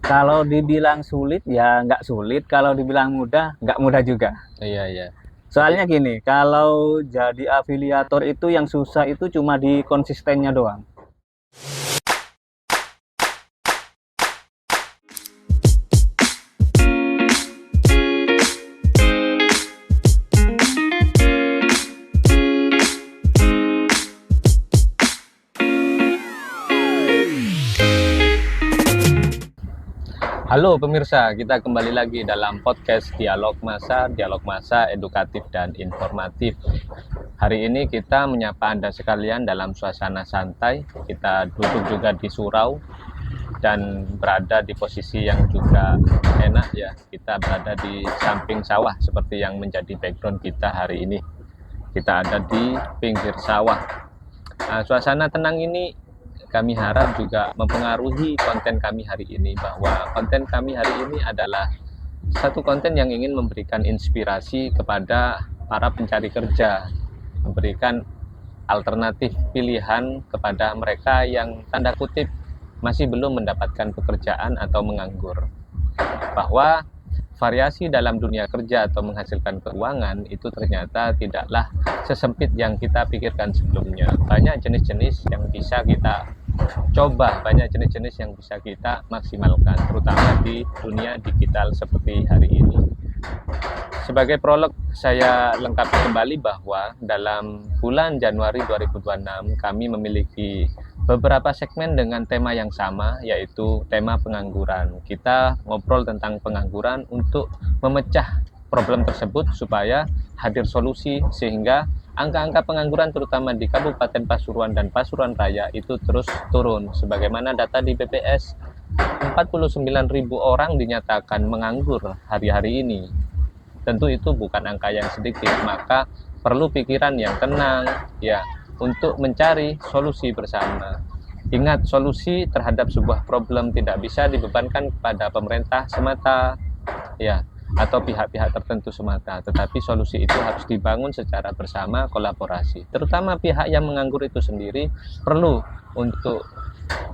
Kalau dibilang sulit ya nggak sulit, kalau dibilang mudah nggak mudah juga. Iya, iya. Soalnya gini, kalau jadi afiliator itu yang susah itu cuma di konsistennya doang. Halo pemirsa, kita kembali lagi dalam podcast Dialog Masa edukatif dan informatif. Hari ini kita menyapa Anda sekalian dalam suasana santai. Kita duduk juga di surau dan berada di posisi yang juga enak ya. Kita berada di samping sawah seperti yang menjadi background kita hari ini. Kita ada di pinggir sawah. Nah, suasana tenang ini kami harap juga mempengaruhi konten kami hari ini, bahwa konten kami hari ini adalah satu konten yang ingin memberikan inspirasi kepada para pencari kerja, memberikan alternatif pilihan kepada mereka yang tanda kutip masih belum mendapatkan pekerjaan atau menganggur, bahwa variasi dalam dunia kerja atau menghasilkan keuangan itu ternyata tidaklah sesempit yang kita pikirkan sebelumnya. Banyak jenis-jenis yang bisa kita coba, banyak jenis-jenis yang bisa kita maksimalkan, terutama di dunia digital seperti hari ini. Sebagai prolog, saya lengkapi kembali bahwa dalam bulan Januari 2026 kami memiliki beberapa segmen dengan tema yang sama, yaitu tema pengangguran. Kita ngobrol tentang pengangguran untuk memecah problem tersebut supaya hadir solusi sehingga angka-angka pengangguran terutama di Kabupaten Pasuruan dan Pasuruan Raya itu terus turun. Sebagaimana data di BPS, 49.000 orang dinyatakan menganggur hari-hari ini. Tentu itu bukan angka yang sedikit, maka perlu pikiran yang tenang ya untuk mencari solusi bersama. Ingat, solusi terhadap sebuah problem tidak bisa dibebankan kepada pemerintah semata ya, atau pihak-pihak tertentu semata, tetapi solusi itu harus dibangun secara bersama, kolaborasi. Terutama pihak yang menganggur itu sendiri perlu untuk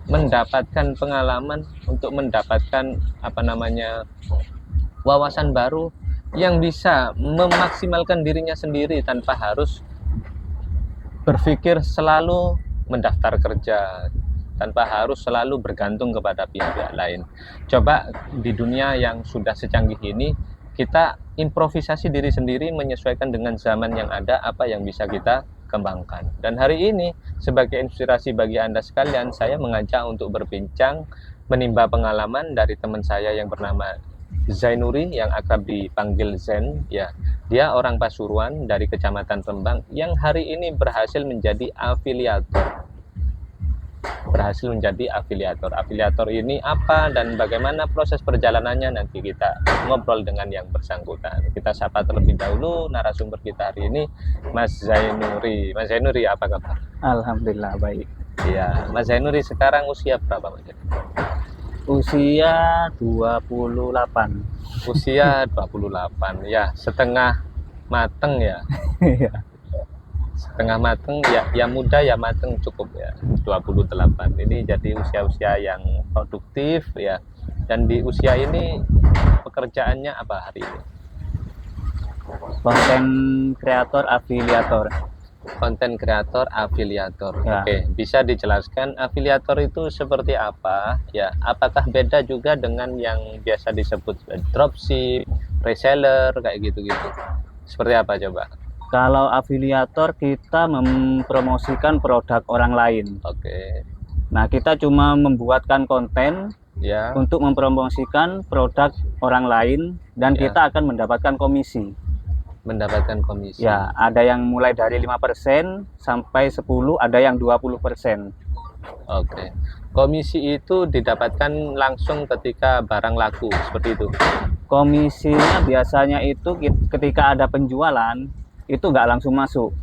mendapatkan pengalaman, untuk mendapatkan wawasan baru yang bisa memaksimalkan dirinya sendiri tanpa harus berpikir selalu mendaftar kerja, tanpa harus selalu bergantung kepada pihak-pihak lain. Coba di dunia yang sudah secanggih ini, kita improvisasi diri sendiri menyesuaikan dengan zaman yang ada, apa yang bisa kita kembangkan. Dan hari ini, sebagai inspirasi bagi Anda sekalian, saya mengajak untuk berbincang, menimba pengalaman dari teman saya yang bernama Zainuri, yang akrab dipanggil Zen ya. Dia orang Pasuruan dari Kecamatan Rembang yang hari ini berhasil menjadi afiliator. Afiliator ini apa dan bagaimana proses perjalanannya, nanti kita ngobrol dengan yang bersangkutan. Kita sapa terlebih dahulu narasumber kita hari ini, Mas Zainuri. Mas Zainuri, apa kabar? Alhamdulillah baik. Iya, Mas Zainuri sekarang usia berapa, Mas? Usia 28. Usia 28 ya, setengah mateng ya. Setengah mateng ya, muda ya mateng cukup ya. 28 ini jadi usia-usia yang produktif ya. Dan di usia ini pekerjaannya apa hari ini? Konten kreator afiliator. Konten kreator afiliator. Ya. Oke, bisa dijelaskan afiliator itu seperti apa ya? Apakah beda juga dengan yang biasa disebut dropship, reseller kayak gitu-gitu? Seperti apa coba? Kalau afiliator kita mempromosikan produk orang lain. Oke. Nah, kita cuma membuatkan konten Ya. untuk mempromosikan produk orang lain dan Ya. kita akan mendapatkan komisi. Mendapatkan komisi. Ya, ada yang mulai dari 5% sampai 10, ada yang 20%. Oke. Komisi itu didapatkan langsung ketika barang laku, seperti itu. Komisinya biasanya itu ketika ada penjualan itu nggak langsung masuk.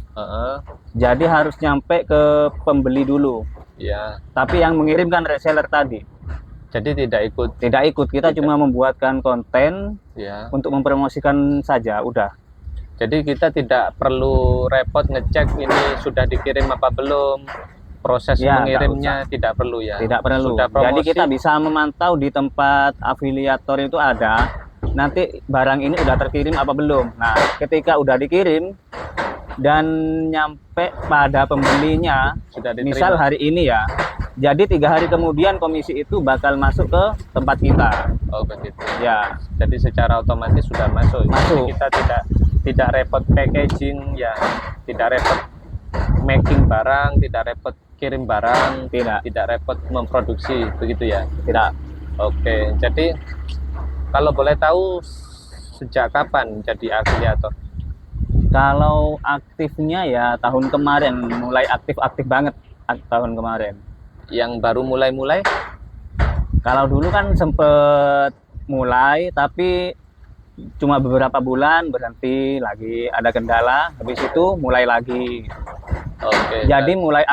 Jadi harus nyampe ke pembeli dulu. Ya. Tapi yang mengirimkan reseller tadi. Jadi tidak ikut. Tidak ikut, kita cuma membuatkan konten Ya. untuk mempromosikan saja, udah. Jadi kita tidak perlu repot ngecek ini sudah dikirim apa belum. proses Ya, mengirimnya tidak perlu ya. tidak perlu. Sudah promosi, Jadi kita bisa memantau di tempat afiliator itu ada. Nanti barang ini udah terkirim apa belum. Nah, ketika udah dikirim dan nyampe pada pembelinya, sudah diterima. misal hari ini ya. Jadi 3 hari kemudian komisi itu bakal masuk ke tempat kita. Oh begitu. Ya, Jadi secara otomatis sudah masuk. Masuk. Jadi kita tidak repot packaging ya, tidak repot making barang, tidak repot kirim barang, tidak repot memproduksi, begitu ya. tidak. Oke, jadi kalau boleh tahu sejak kapan jadi afiliator? Kalau aktifnya ya tahun kemarin, mulai aktif banget tahun kemarin. Yang baru mulai-mulai? Kalau dulu kan sempet mulai, tapi cuma beberapa bulan berhenti lagi, ada kendala, habis itu mulai lagi. Oke. Jadi mulai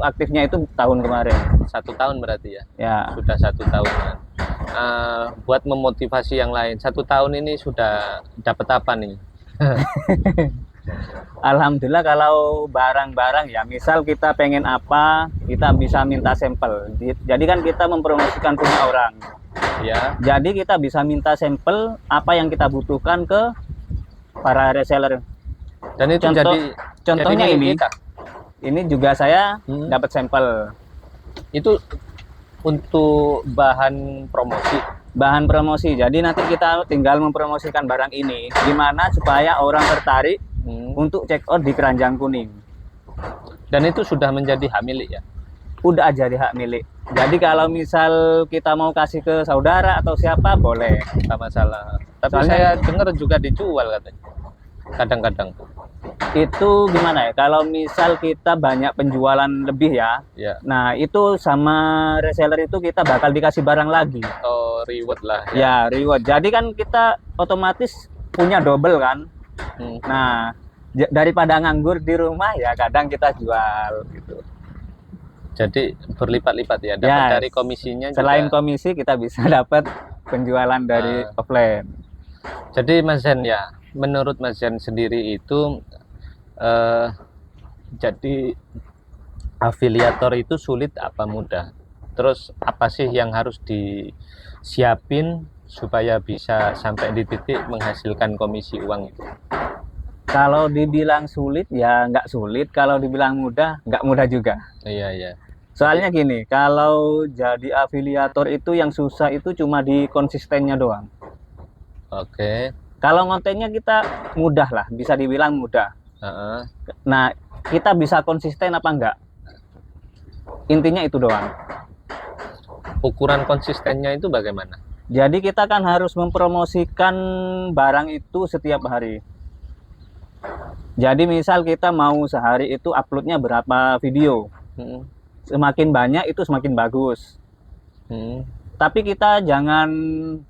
aktifnya itu tahun kemarin. 1 tahun berarti ya? Ya, Sudah 1 tahunan. Buat memotivasi yang lain, 1 tahun ini sudah dapat apa nih? alhamdulillah kalau barang-barang ya, misal kita pengen apa, kita bisa minta sampel. Jadi kan kita mempromosikan punya orang. Ya. Jadi kita bisa minta sampel apa yang kita butuhkan ke para reseller. Dan itu Contohnya jadi milik ini. kita. Ini juga saya dapat sampel. Itu untuk bahan promosi. Bahan promosi. Jadi nanti kita tinggal mempromosikan barang ini gimana supaya orang tertarik untuk check out di Keranjang Kuning. Dan itu sudah menjadi hak milik ya? Udah jadi hak milik. Jadi kalau misal kita mau kasih ke saudara atau siapa boleh, Tak masalah. Tapi Soalnya- saya dengar juga dijual katanya. Kadang-kadang. Itu gimana ya? Kalau misal kita banyak penjualan lebih ya, Ya. nah itu sama reseller itu kita bakal dikasih barang lagi. Oh, reward lah ya. Ya, reward. Jadi kan kita otomatis punya double kan. Hmm. Nah, daripada nganggur di rumah ya kadang kita jual gitu. Jadi berlipat-lipat ya. Dapat Yes. dari komisinya Selain juga. komisi kita bisa dapat penjualan dari offline. Jadi Mas Zen ya, menurut Mas Zen sendiri itu jadi afiliator itu sulit apa mudah? Terus apa sih yang harus disiapin supaya bisa sampai di titik menghasilkan komisi uang itu? Kalau dibilang sulit ya nggak sulit, kalau dibilang mudah nggak mudah juga. Iya, iya. Soalnya gini, kalau jadi afiliator itu yang susah itu cuma di konsistennya doang. Oke. Kalau kontennya kita mudah lah, bisa dibilang mudah. Heeh. Nah, kita bisa konsisten apa enggak? Intinya itu doang. Ukuran konsistennya itu bagaimana? Jadi kita kan harus mempromosikan barang itu setiap hari. Jadi misal kita mau sehari itu uploadnya berapa video. Hmm. Semakin banyak itu semakin bagus. Hmm. Tapi kita jangan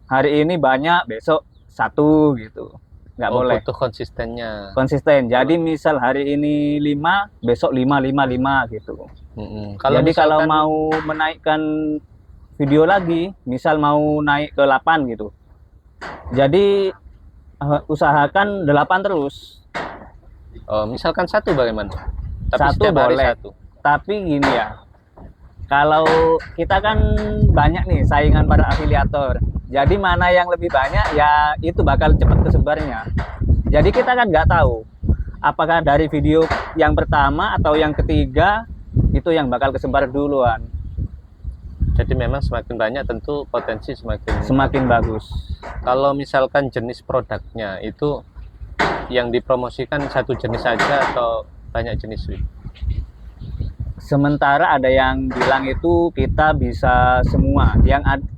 hari ini banyak, besok 1 gitu. Nggak boleh. Butuh konsistennya. Konsisten. Jadi misal hari ini 5, besok 5 gitu. Jadi kalau misalkan- mau menaikkan video lagi, misal mau naik ke 8 gitu. Jadi usahakan 8 terus. misalkan 1 bagaimana? Tapi 1 setiap hari boleh. 1. Tapi gini ya, kalau kita kan banyak nih saingan para afiliator. Jadi mana yang lebih banyak ya itu bakal cepat kesebarnya. Jadi kita kan nggak tahu apakah dari video yang pertama atau yang ketiga itu yang bakal kesebar duluan. Jadi memang semakin banyak tentu potensi Semakin bagus. Kalau misalkan jenis produknya itu yang dipromosikan satu jenis saja atau banyak jenis? Sementara ada yang bilang itu kita bisa semua.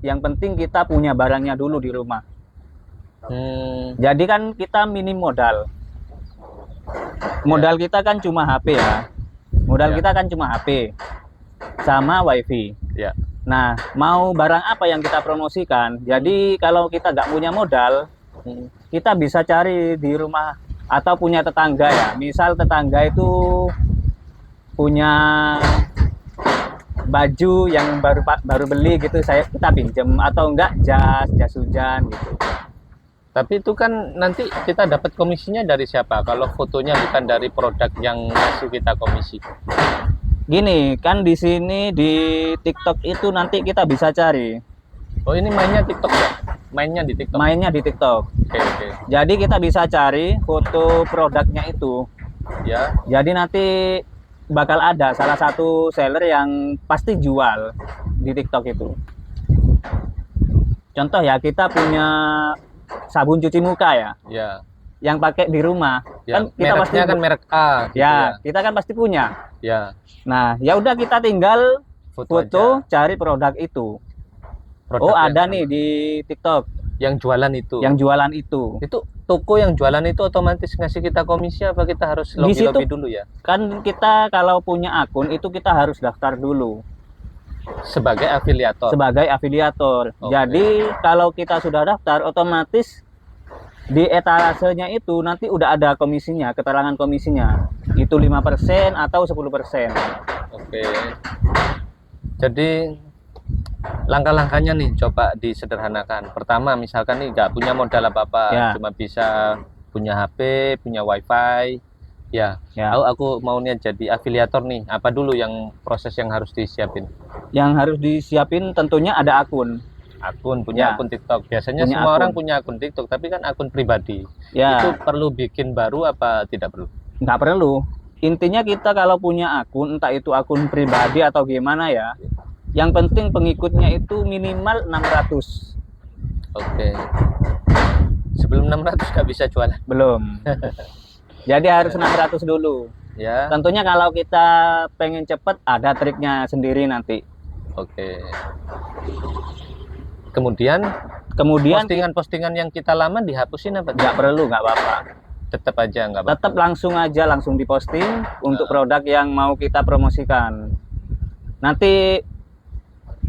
Yang penting kita punya barangnya dulu di rumah. Jadi kan kita minim modal. Modal kita kan cuma HP ya. Modal kita kan cuma HP sama WiFi. Ya. Nah, mau barang apa yang kita promosikan? Jadi kalau kita nggak punya modal, kita bisa cari di rumah atau punya tetangga ya. Misal tetangga itu punya baju yang baru beli gitu, kita pinjem atau enggak jas hujan gitu. Tapi itu kan nanti kita dapat komisinya dari siapa? Kalau fotonya bukan dari produk yang ngasih kita komisi. Gini, kan di sini di TikTok itu nanti kita bisa cari. Oh, ini mainnya TikTok ya? Mainnya di TikTok. Mainnya di TikTok. Oke, oke. Jadi kita bisa cari foto produknya itu. Ya. Jadi nanti bakal ada salah satu seller yang pasti jual di TikTok itu. Contoh ya, kita punya sabun cuci muka ya, Ya. yang pakai di rumah. Ya, Kan kita pasti mereknya kan merek A gitu ya. ya, kita kan pasti punya. Ya, Nah, ya udah kita tinggal foto, aja. cari produk itu. Produk Oh, yang ada sama. nih di TikTok Yang jualan itu. yang jualan itu. Itu toko yang jualan itu otomatis ngasih kita komisi apa kita harus Di situ- lobby-lobby dulu ya? Kan kita kalau punya akun itu kita harus daftar dulu Sebagai afiliator. sebagai afiliator. Oke. Jadi kalau kita sudah daftar, otomatis di etalasenya itu nanti udah ada komisinya, keterangan komisinya. Itu 5% atau 10%. Oke. Jadi langkah-langkahnya nih coba disederhanakan. Pertama, misalkan nih nggak punya modal apa-apa, Ya. cuma bisa punya HP, punya WiFi. Ya, Ya. aku mau nih jadi afiliator nih. Apa dulu yang proses yang harus disiapin? Yang harus disiapin tentunya ada akun. Punya Ya. akun TikTok. Biasanya Punya semua akun. orang punya akun TikTok, tapi kan akun pribadi. Ya, Itu perlu bikin baru apa tidak perlu? nggak perlu. Intinya kita kalau punya akun, entah itu akun pribadi atau gimana ya, yang penting pengikutnya itu minimal 600. Oke. Sebelum 600 nggak bisa jualan. Belum. Jadi harus 600 dulu. Ya. Tentunya kalau kita pengen cepet, ada triknya sendiri nanti. Oke. Kemudian Kemudian postingan-postingan yang kita lama dihapusin apa? nggak perlu, nggak apa-apa. Tetap aja nggak apa-apa. Tetap langsung diposting untuk Nah. produk yang mau kita promosikan. Nanti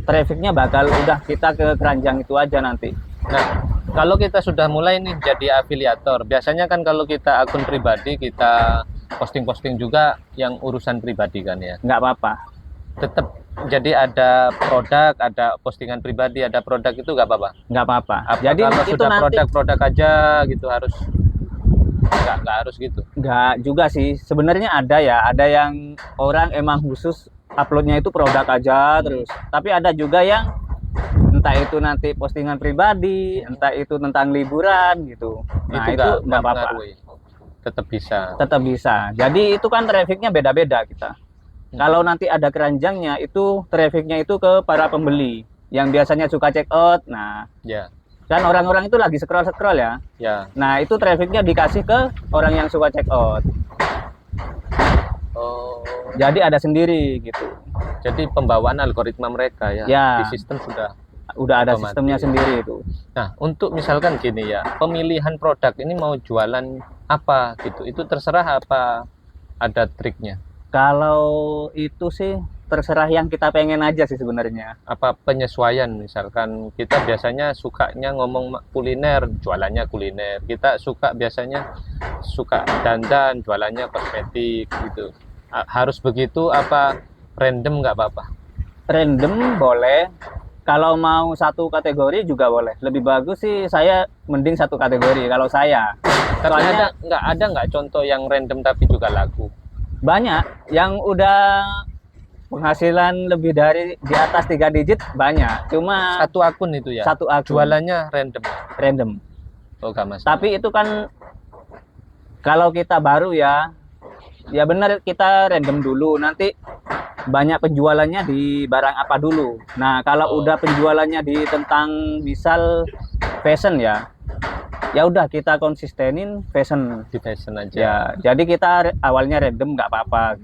trafficnya bakal udah kita ke keranjang itu aja nanti. Nah, kalau kita sudah mulai nih jadi afiliator, biasanya kan kalau kita akun pribadi kita posting-posting juga yang urusan pribadi kan ya. Nggak apa-apa. Tetap jadi ada produk, ada postingan pribadi, ada produk itu nggak apa-apa. Nggak apa-apa. Apa Jadi kalau itu sudah nanti produk-produk aja gitu harus nggak harus gitu. nggak juga sih. Sebenarnya ada ya, ada yang orang emang khusus uploadnya itu produk aja terus. Tapi ada juga yang entah itu nanti postingan pribadi, entah itu tentang liburan gitu. Nah, itu nggak apa-apa. mempengaruhi. Tetap bisa. Tetap bisa. Jadi itu kan trafficnya beda-beda kita. Kalau nanti ada keranjangnya, itu trafficnya itu ke para pembeli yang biasanya suka check out. Nah, Ya, kan orang-orang itu lagi scroll ya. ya. Nah, itu trafficnya dikasih ke orang yang suka check out. Oh, Jadi ada sendiri gitu. jadi pembawaan algoritma mereka ya. Ya. Di sistem sudah. Udah ada Otomatis. sistemnya sendiri itu. Nah, untuk misalkan gini ya, pemilihan produk ini mau jualan apa gitu, itu terserah apa ada triknya? Kalau itu sih terserah yang kita pengen aja sih sebenarnya. Apa penyesuaian? Misalkan kita biasanya sukanya ngomong kuliner, jualannya kuliner. Kita biasanya suka dandan, jualannya kosmetik gitu. Harus begitu apa random nggak apa-apa? Random boleh. Kalau mau satu kategori juga boleh. Lebih bagus sih saya mending satu kategori kalau saya. Tapi Soalnya ada nggak contoh yang random tapi juga laku? banyak yang udah penghasilan lebih dari di atas 3 digit banyak. Cuma Satu akun itu ya? satu akun Jualannya random? random. Oh, nggak masalah. Tapi itu kan kalau kita baru ya benar kita random dulu. Nanti banyak penjualannya di barang apa dulu. Nah, kalau Oh. udah penjualannya di tentang misal fashion ya udah kita konsistenin fashion. Di fashion aja. Ya, jadi kita awalnya random nggak apa-apa.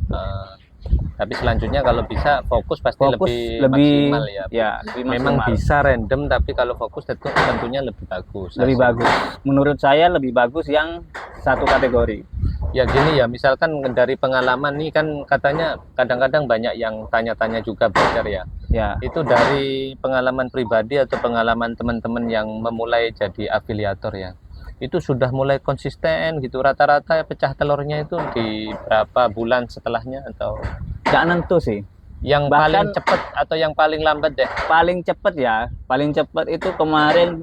Tapi selanjutnya kalau bisa fokus pasti Fokus lebih maksimal ya. lebih Memang maksimal. bisa random tapi kalau fokus tentunya lebih bagus. Lebih hasilnya. bagus. Menurut saya lebih bagus yang satu kategori. Ya gini ya, misalkan dari pengalaman nih kan katanya kadang-kadang banyak yang tanya-tanya juga belajar ya. Ya, Itu dari pengalaman pribadi atau pengalaman teman-teman yang memulai jadi afiliator ya. Itu sudah mulai konsisten gitu. Rata-rata pecah telurnya itu di berapa bulan setelahnya atau nggak nentu sih. yang Bahkan- paling cepat atau yang paling lambat deh? Paling cepet ya, paling cepet itu kemarin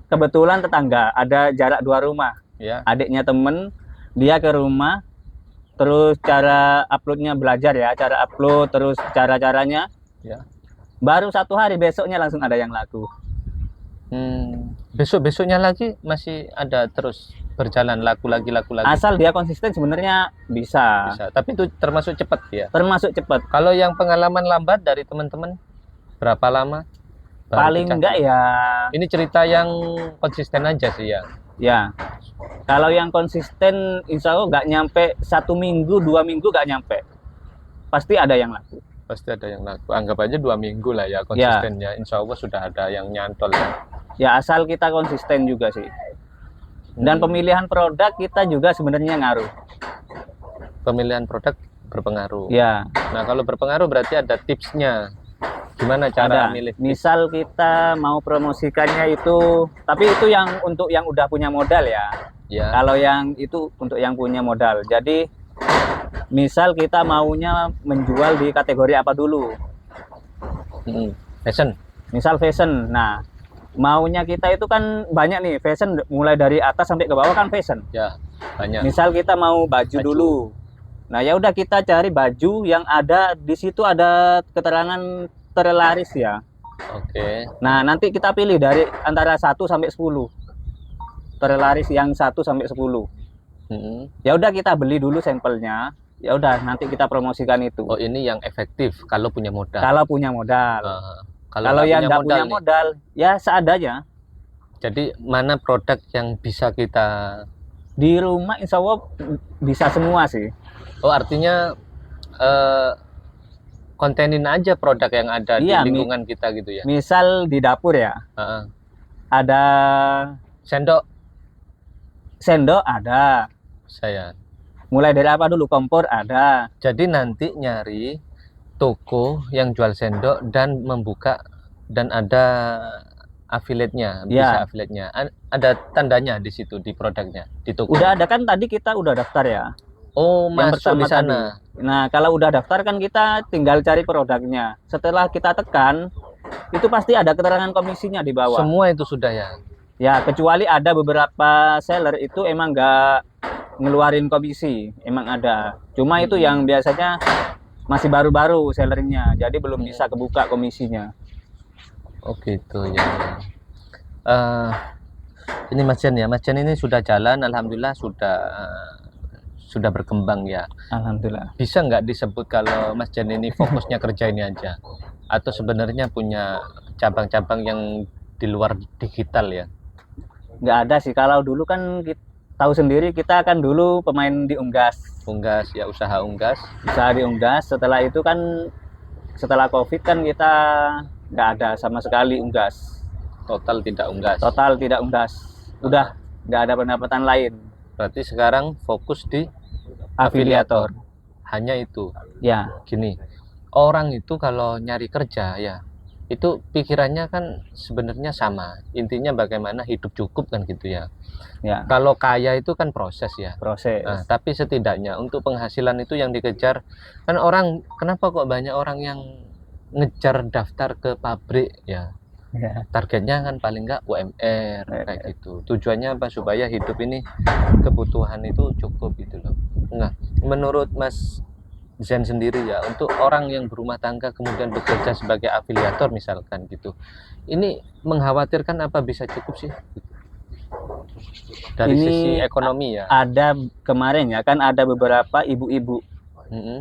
kebetulan tetangga, ada jarak 2 rumah. Ya. Adiknya temen, dia ke rumah, terus cara uploadnya belajar ya, cara upload, terus cara-caranya. Ya. Baru 1 hari besoknya langsung ada yang laku. Besok-besoknya lagi masih ada terus berjalan laku lagi. Asal dia konsisten sebenarnya bisa. Bisa. Tapi itu termasuk cepat ya. Termasuk cepat. Kalau yang pengalaman lambat dari teman-teman berapa lama? Baru Paling pecah? enggak ya. Ini cerita yang konsisten aja sih ya. Ya. Kalau yang konsisten insya Allah nggak nyampe 1 minggu, 2 minggu nggak nyampe. Pasti ada yang laku. Pasti ada yang laku. Anggap aja 2 minggu lah ya konsistennya. Insya Allah sudah ada yang nyantol ya. Ya asal kita konsisten juga sih. Dan pemilihan produk kita juga sebenarnya ngaruh. Pemilihan produk berpengaruh. Ya. Nah kalau berpengaruh berarti ada tipsnya. Gimana cara Ada. milih? Misal kita mau promosikannya itu, tapi itu yang untuk yang udah punya modal ya. Ya. Kalau yang itu untuk yang punya modal. Jadi misal kita maunya menjual di kategori apa dulu? Fashion. Misal fashion. Nah, maunya kita itu kan banyak nih fashion, mulai dari atas sampai ke bawah kan fashion. Ya, banyak. Misal kita mau baju dulu. Nah, ya udah kita cari baju yang ada di situ ada keterangan terlaris ya. Oke. Nah, nanti kita pilih dari antara 1 sampai 10. Terlaris yang 1 sampai 10. Ya udah kita beli dulu sampelnya. Ya udah nanti kita promosikan itu. Oh, ini yang efektif kalau punya modal. Kalau punya modal. Kalau nggak yang nggak punya nih, modal, ya seadanya. jadi mana produk yang bisa kita Di rumah insya Allah bisa semua sih. Oh, artinya kontenin aja produk yang ada Iya, di lingkungan kita gitu ya. Misal di dapur ya, ada sendok ada. Saya. Mulai dari apa dulu? Kompor ada. Jadi nanti nyari toko yang jual sendok dan membuka dan ada affiliate-nya, bisa affiliate-nya. Ada tandanya di situ di produknya, di toko. Udah ada kan tadi kita udah daftar ya. Oh, yang masuk di sana. Nah, kalau udah daftar kan kita tinggal cari produknya. Setelah kita tekan, itu pasti ada keterangan komisinya di bawah. Semua itu sudah ya. Ya, kecuali ada beberapa seller itu emang nggak ngeluarin komisi, emang ada. Cuma itu yang biasanya masih baru-baru sellernya, jadi belum bisa kebuka komisinya. Oh gitu ya. Ini Mas Jan ya, Mas Jan ini sudah jalan, alhamdulillah sudah berkembang ya. Alhamdulillah. Bisa nggak disebut kalau Mas Jan ini fokusnya kerja ini aja, atau sebenarnya punya cabang-cabang yang di luar digital ya? Nggak ada sih, kalau dulu kan kita tahu sendiri, kita kan dulu pemain di Unggas ya, usaha Unggas. Usaha di Unggas, setelah itu kan setelah Covid kan kita nggak ada sama sekali Unggas. Total tidak Unggas. Total tidak Unggas. Udah nggak ada pendapatan lain. Berarti sekarang fokus di afiliator. Hanya itu. Ya. Gini, orang itu kalau nyari kerja ya, itu pikirannya kan sebenarnya sama. Intinya bagaimana hidup cukup kan gitu ya. Ya. Kalau kaya itu kan proses ya. Proses. Nah, tapi setidaknya untuk penghasilan itu yang dikejar kan orang. Kenapa kok banyak orang yang ngejar daftar ke pabrik ya? Targetnya kan paling nggak UMR kayak gitu. Tujuannya apa? Supaya hidup ini kebutuhan itu cukup gitu loh. Nah, menurut Mas Zen sendiri ya, untuk orang yang berumah tangga kemudian bekerja sebagai afiliator misalkan gitu, ini mengkhawatirkan apa bisa cukup sih dari ini sisi ekonomi ya? Ada kemarin ya kan ada beberapa ibu-ibu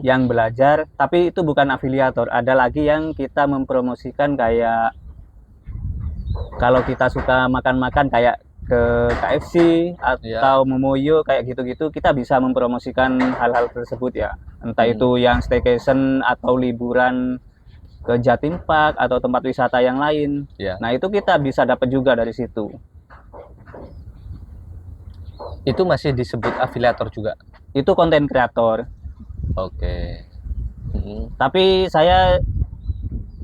yang belajar, tapi itu bukan afiliator. Ada lagi yang kita mempromosikan kayak kalau kita suka makan-makan kayak ke KFC atau Momoyo kayak gitu-gitu, kita bisa mempromosikan hal-hal tersebut ya. Entah itu yang staycation atau liburan ke Jatim Park atau tempat wisata yang lain. Nah, itu kita bisa dapat juga dari situ. Itu masih disebut afiliator juga? Itu konten kreator. Oke. Tapi saya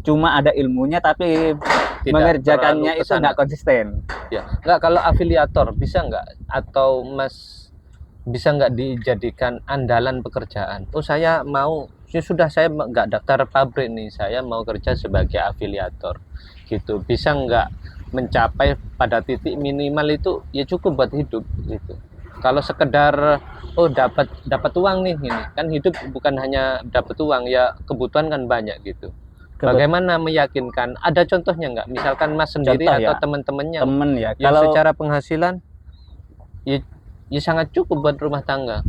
cuma ada ilmunya tapi mengerjakannya itu nggak konsisten. Ya, nggak. Kalau afiliator bisa nggak, atau Mas bisa nggak dijadikan andalan pekerjaan? Oh, saya mau, sudah saya nggak daftar pabrik nih, saya mau kerja sebagai afiliator gitu. Bisa nggak mencapai pada titik minimal itu ya cukup buat hidup gitu? Kalau sekedar oh dapat uang nih ini kan hidup bukan hanya dapat uang ya, kebutuhan kan banyak gitu. Bagaimana meyakinkan? Ada contohnya nggak? Misalkan Mas sendiri Contoh atau ya, teman-teman temen ya. yang Kalau secara penghasilan ya, ya sangat cukup buat rumah tangga.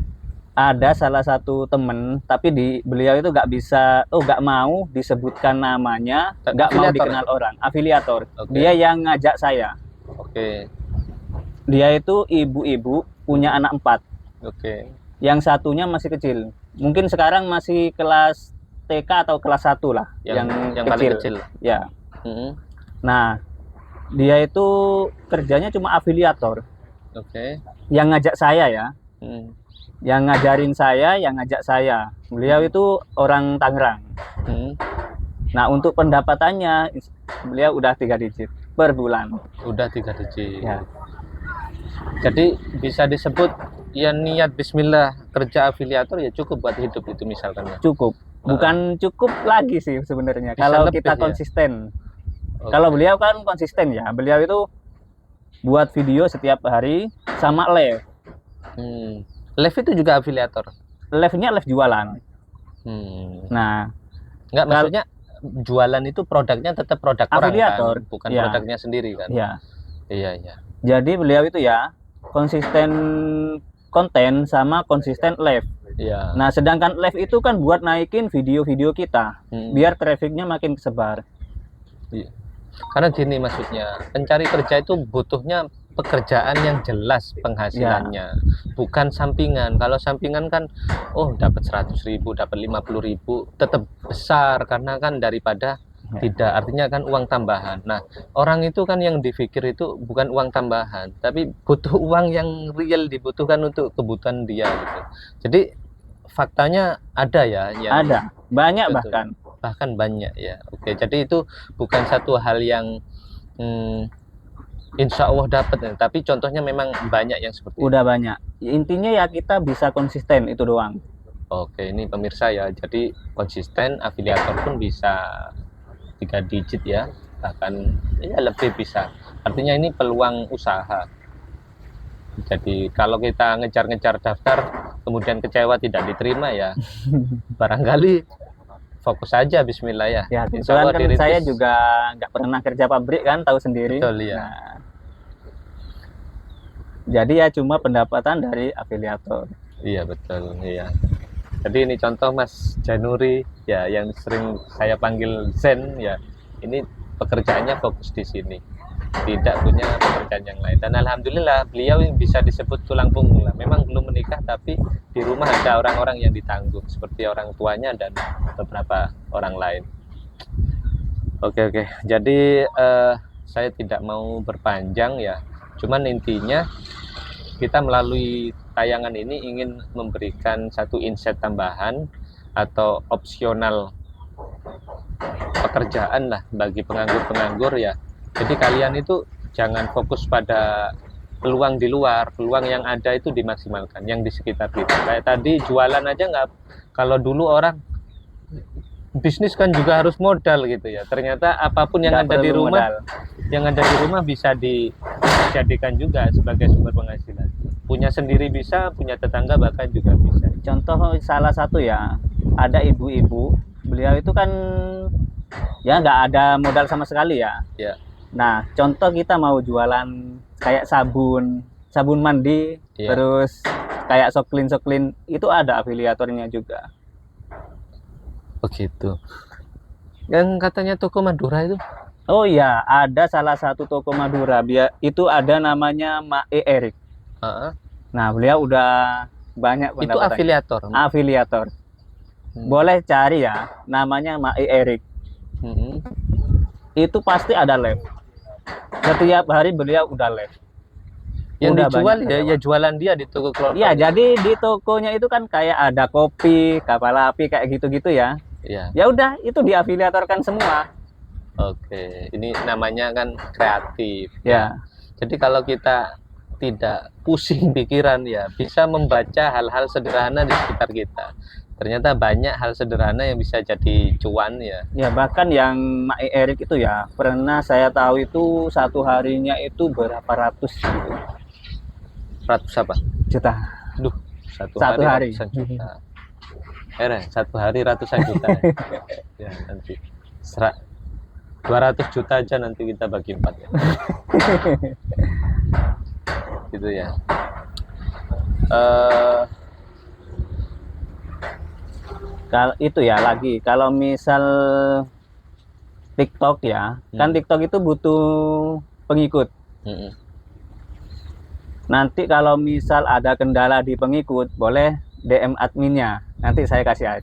ada salah satu temen, tapi beliau itu nggak mau disebutkan namanya, nggak mau Afiliator, dikenal orang, afiliator. Oke. Dia yang ngajak saya. Oke. Dia itu ibu-ibu punya anak 4. Oke. Yang satunya masih kecil. Mungkin sekarang masih kelas TK atau kelas 1 lah, yang paling kecil. Ya. Mm-hmm. Nah, dia itu kerjanya cuma afiliator. Oke. Yang ngajak saya ya. Mm. Yang ngajarin saya, yang ngajak saya. Beliau itu orang Tangerang. Nah, untuk pendapatannya beliau udah 3 digit per bulan. Udah 3 digit. Ya. Jadi bisa disebut ya niat bismillah kerja afiliator ya cukup buat hidup itu misalkan ya. Cukup. Bukan cukup lagi sih sebenarnya Bisa kalau lebih, kita ya? konsisten. Oke. Kalau beliau kan konsisten ya. Beliau itu buat video setiap hari sama live. Live itu juga afiliator. Live-nya live jualan. Nah, enggak maksudnya jualan itu produknya tetap produk afiliator, orang kan, bukan ya. produknya sendiri kan. Ya. Iya. Jadi beliau itu ya konsisten konten sama konsisten live. Iya. Nah, sedangkan live itu kan buat naikin video-video kita, biar trafficnya makin kesebar. Iya. Karena gini maksudnya, pencari kerja itu butuhnya pekerjaan yang jelas penghasilannya, bukan sampingan. Kalau sampingan kan, oh dapat 100.000, dapat 50.000, tetap besar karena kan daripada tidak, artinya kan uang tambahan. Nah, orang itu kan yang dipikir itu bukan uang tambahan, tapi butuh uang yang real dibutuhkan untuk kebutuhan dia gitu. Jadi faktanya ada ya, yang ada banyak betul. bahkan banyak ya. Oke, jadi itu bukan satu hal yang insya Allah dapat, tapi contohnya memang banyak yang seperti udah itu. Banyak. Intinya ya kita bisa konsisten, itu doang. Oke, ini pemirsa ya, jadi konsisten afiliator pun bisa 3 digit ya, bahkan ya lebih bisa. Artinya ini peluang usaha. Jadi kalau kita ngejar-ngejar daftar kemudian kecewa tidak diterima ya barangkali fokus aja bismillah ya. Ya, kebetulan kan saya juga nggak pernah kerja pabrik kan, tahu sendiri. Betul ya. Nah, jadi ya cuma pendapatan dari afiliator. Iya betul ya. Jadi ini contoh Mas Januri ya, yang sering saya panggil Zen ya. Ini pekerjaannya fokus di sini, tidak punya pekerjaan yang lain. Dan alhamdulillah beliau yang bisa disebut tulang punggung lah. Memang belum menikah tapi di rumah ada orang-orang yang ditanggung seperti orang tuanya dan beberapa orang lain. Oke. Jadi saya tidak mau berpanjang ya. Cuman intinya kita melalui tayangan ini ingin memberikan satu insight tambahan atau opsional pekerjaan lah bagi penganggur-penganggur ya. Jadi kalian itu jangan fokus pada peluang di luar, peluang yang ada itu dimaksimalkan, yang di sekitar kita. Kayak tadi jualan aja nggak, kalau dulu orang bisnis kan juga harus modal gitu ya. Ternyata apapun yang ada di rumah, bisa dijadikan juga sebagai sumber penghasilan. Punya sendiri bisa, punya tetangga bahkan juga bisa. Contoh salah satu ya, ada ibu-ibu, beliau itu kan ya nggak ada modal sama sekali ya. Ya. Nah, contoh kita mau jualan kayak sabun mandi, terus kayak soklin, itu ada afiliatornya juga. Begitu. Yang katanya toko Madura itu? Oh iya, ada salah satu toko Madura, itu ada namanya Mae Erik. Nah, beliau udah banyak pendapatan. Itu afiliator? Afiliator. Boleh cari ya, namanya Mae Erik. Itu pasti ada live. Setiap hari beliau udah live. Yang udah dijual ya jualan dia di toko kelontong. Iya, jadi di tokonya itu kan kayak ada kopi, kapal api kayak gitu-gitu ya. Iya. Ya udah, itu diafiliatorkan semua. Oke, ini namanya kan kreatif. Ya. Jadi kalau kita tidak pusing pikiran ya, bisa membaca hal-hal sederhana di sekitar kita. Ternyata banyak hal sederhana yang bisa jadi cuan ya. Ya, bahkan yang Mae Erik itu ya, pernah saya tahu itu satu harinya itu berapa ratus gitu. Ratus apa? juta. Duh, satu Satu hari. ratusan juta. Satu hari ratusan juta. Ya, nanti 200 juta aja nanti kita bagi 4 ya. Gitu ya. Kalau itu ya lagi, kalau misal TikTok ya, kan TikTok itu butuh pengikut. Mm-mm. Nanti kalau misal ada kendala di pengikut, boleh DM adminnya. Nanti saya kasih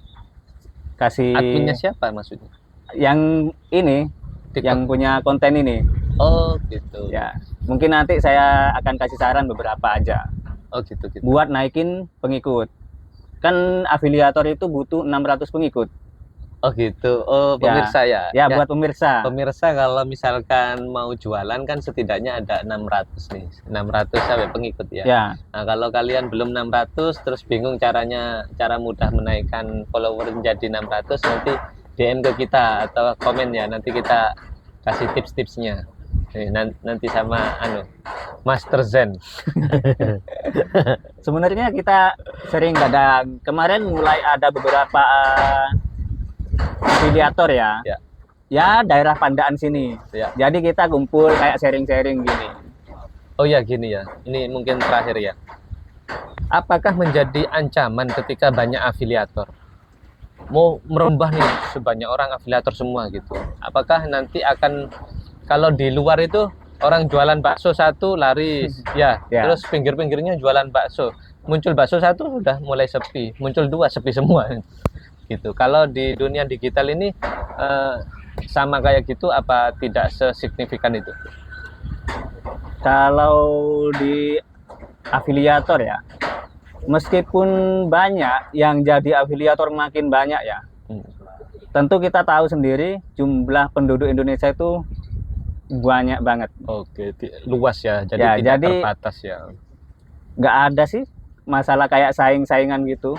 Adminnya siapa maksudnya? yang ini, TikTok. yang punya konten ini. Oh gitu. Ya, mungkin nanti saya akan kasih saran beberapa aja Oh gitu. buat naikin pengikut. Kan afiliator itu butuh 600 pengikut. Oh gitu. Oh pemirsa ya. Ya, buat pemirsa. Pemirsa kalau misalkan mau jualan kan setidaknya ada 600 nih. 600 sampai pengikut ya. Ya, Nah, kalau kalian belum 600 terus bingung cara mudah menaikkan follower menjadi 600, nanti DM ke kita atau komen ya. Nanti kita kasih tips-tipsnya. Nanti sama Master Zen. sebenarnya kita sering kadang kemarin mulai ada beberapa afiliator ya. Ya. Ya, daerah Pandaan sini. Ya. Jadi kita kumpul kayak sharing-sharing gini. Oh ya gini ya. Ini mungkin terakhir ya. Apakah menjadi ancaman ketika banyak afiliator? Mau merambah nih sebanyak orang afiliator semua gitu. Apakah nanti akan, kalau di luar itu orang jualan bakso satu laris ya, Ya. terus pinggir-pinggirnya jualan bakso. Muncul bakso satu sudah mulai sepi, muncul dua sepi semua gitu. Kalau di dunia digital ini sama kayak gitu apa tidak sesignifikan itu? Kalau di afiliator ya, meskipun banyak yang jadi afiliator makin banyak ya, tentu kita tahu sendiri jumlah penduduk Indonesia itu banyak banget. Oke, luas ya, jadi Ya, tidak jadi terbatas ya. nggak ada sih masalah kayak saing-saingan gitu.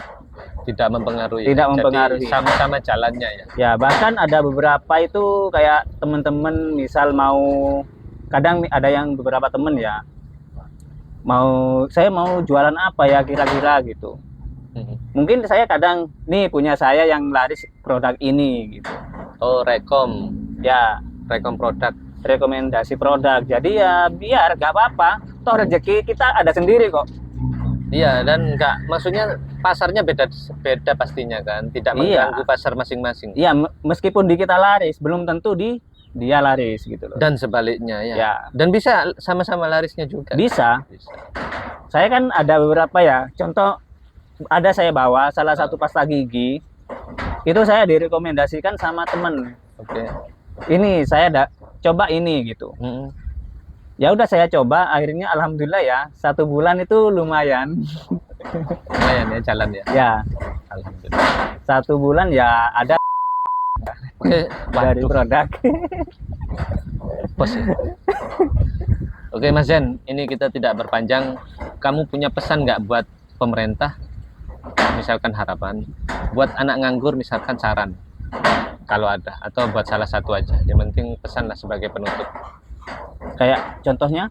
Tidak mempengaruhi. Tidak Jadi mempengaruhi. sama-sama jalannya ya. Ya, bahkan ada beberapa itu kayak temen-temen misal mau, kadang ada yang beberapa temen ya, saya mau jualan apa ya kira-kira gitu. Mungkin saya kadang, nih punya saya yang laris produk ini gitu. Oh, rekom produk. Rekomendasi produk. Jadi ya biar gak apa-apa. Toh rezeki kita ada sendiri kok. Iya, dan maksudnya pasarnya beda pastinya kan, tidak mengganggu pasar masing-masing. Iya, meskipun di kita laris, belum tentu di dia laris gitu loh. Dan sebaliknya ya. Ya. Dan bisa sama-sama larisnya juga. Bisa. Saya kan ada beberapa ya. Contoh, ada saya bawa salah satu pasta gigi. Itu saya direkomendasikan sama temen. Oke. Ini saya coba ini gitu. Ya udah saya coba, akhirnya alhamdulillah ya 1 bulan itu lumayan. Lumayan ya jalan ya. Ya, Alhamdulillah. 1 bulan ya ada Oke, dari produk. Bos ya. Oke Mas Zen, ini kita tidak berpanjang. Kamu punya pesan nggak buat pemerintah? Misalkan harapan. Buat anak nganggur misalkan saran. Kalau ada, atau buat salah satu aja. Yang penting pesan lah sebagai penutup. Kayak contohnya,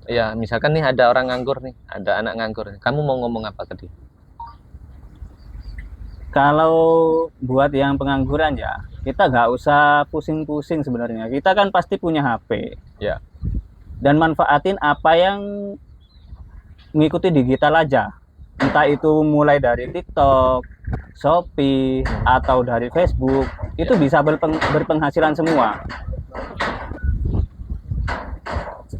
Ya, misalkan nih ada orang nganggur nih, ada anak nganggur. Kamu mau ngomong apa ke dia? kalau buat yang pengangguran ya, kita nggak usah pusing-pusing sebenarnya. Kita kan pasti punya HP. Ya. Dan manfaatin apa yang mengikuti digital aja. Entah itu mulai dari TikTok, Shopee, atau dari Facebook, itu bisa berpenghasilan semua.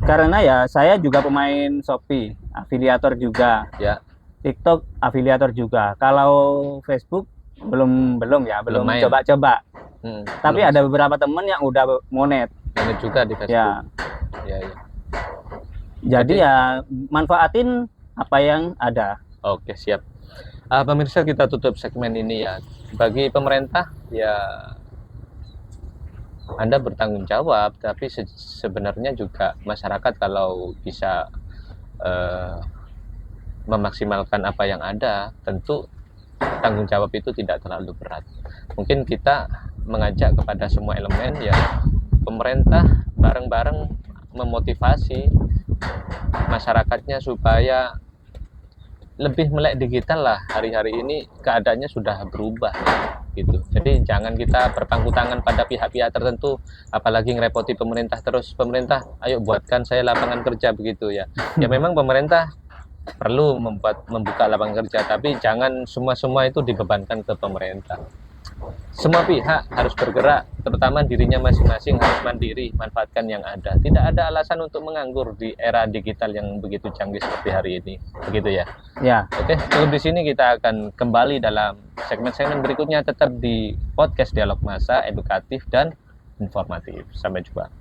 Karena ya saya juga pemain Shopee, afiliator juga. Ya. TikTok afiliator juga. Kalau Facebook belum main. coba-coba. Tapi belum. ada beberapa temen yang udah monet. Monet juga di Facebook. Ya. Ya. Jadi ya manfaatin apa yang ada. Oke, siap. Pemirsa, kita tutup segmen ini ya. Bagi pemerintah ya, Anda bertanggung jawab, tapi sebenarnya juga masyarakat kalau bisa memaksimalkan apa yang ada, tentu tanggung jawab itu tidak terlalu berat. Mungkin kita mengajak kepada semua elemen ya, pemerintah bareng-bareng memotivasi masyarakatnya supaya lebih melek digital lah. Hari-hari ini keadaannya sudah berubah gitu. Jadi jangan kita berpangku tangan pada pihak-pihak tertentu, apalagi ngerepoti pemerintah terus. Pemerintah, ayo buatkan saya lapangan kerja begitu ya. Ya memang pemerintah perlu membuka lapangan kerja, tapi jangan semua itu dibebankan ke pemerintah. Semua pihak harus bergerak, terutama dirinya masing-masing harus mandiri, manfaatkan yang ada. Tidak ada alasan untuk menganggur di era digital yang begitu canggih seperti hari ini. Begitu ya. Ya, Oke, cukup di sini, kita akan kembali dalam segmen-segmen berikutnya, tetap di podcast Dialog Masa, edukatif dan informatif. Sampai jumpa.